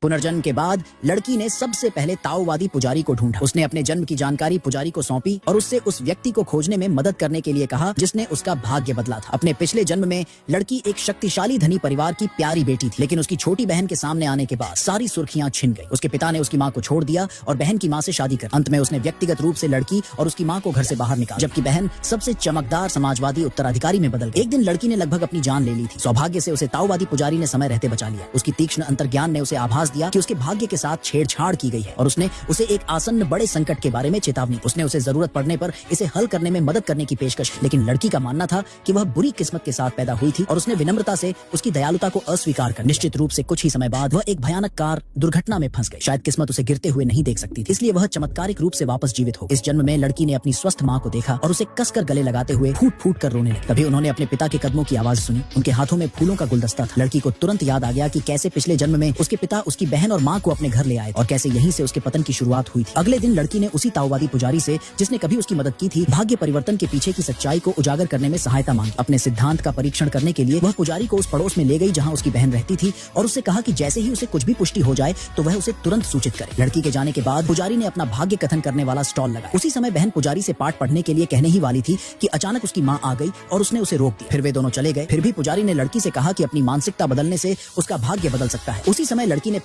पुनर्जन्म के बाद लड़की ने सबसे पहले ताओवादी पुजारी को ढूंढा। उसने अपने जन्म की जानकारी पुजारी को सौंपी और उससे उस व्यक्ति को खोजने में मदद करने के लिए कहा जिसने उसका भाग्य बदला था। अपने पिछले जन्म में लड़की एक शक्तिशाली धनी परिवार की प्यारी बेटी थी, लेकिन उसकी छोटी बहन के सामने आने के बाद सारी सुर्खियां छिन गई। उसके पिता ने उसकी मां को छोड़ दिया और बहन की मां से शादी कर अंत में उसने व्यक्तिगत रूप से लड़की और उसकी मां को घर से बाहर निकाला, जबकि बहन सबसे चमकदार समाजवादी उत्तराधिकारी में बदल गई। एक दिन लड़की ने लगभग अपनी जान ले ली थी। सौभाग्य से उसे ताओवादी पुजारी ने समय रहते बचा लिया। उसकी तीक्ष्ण अंतर्ज्ञान ने उसे आभास दिया कि उसके भाग्य के साथ छेड़छाड़ की गई है और उसने उसे एक आसन्न बड़े संकट के बारे में चेतावनी दी। उसने उसे जरूरत पड़ने पर इसे हल करने में मदद करने की पेशकश की, लेकिन लड़की का मानना था कि वह बुरी किस्मत के साथ पैदा हुई थी और उसने विनम्रता से उसकी दयालुता को अस्वीकार कर। निश्चित रूप से कुछ ही समय बाद वह एक भयानक कार दुर्घटना में फंस गई। शायद किस्मत उसे गिरते हुए नहीं देख सकती थी, इसलिए वह चमत्कारिक रूप से वापस जीवित हो। इस जन्म में लड़की ने अपनी स्वस्थ मां को देखा और उसे कसकर गले लगाते हुए फूट फूट कर रोने लगी। तभी उन्होंने अपने पिता के कदमों की आवाज सुनी। उनके हाथों में फूलों का गुलदस्ता था। लड़की को तुरंत याद आ गया कि कैसे पिछले जन्म में उसके पिता उसकी बहन और मां को अपने घर ले आए और कैसे यहीं से उसके पतन की शुरुआत हुई थी। अगले दिन लड़की ने उसी ताओवादी पुजारी से जिसने कभी उसकी मदद की थी भाग्य परिवर्तन के पीछे की सच्चाई को उजागर करने में सहायता मांगी। अपने सिद्धांत का परीक्षण करने के लिए वह पुजारी को उस पड़ोस में ले गई जहां उसकी बहन रहती थी और उससे कहा कि जैसे ही उसे कुछ भी पुष्टि हो जाए तो वह उसे तुरंत सूचित करे। लड़की के जाने के बाद पुजारी ने अपना भाग्य कथन करने वाला स्टॉल लगाया। उसी समय बहन पुजारी से पाठ पढ़ने के लिए कहने ही वाली थी कि अचानक उसकी मां आ गई और उसने उसे रोक दिया। फिर वे दोनों चले गए। फिर भी पुजारी ने लड़की से कहा कि अपनी मानसिकता बदलने से उसका भाग्य बदल सकता है। उसी समय लड़की ने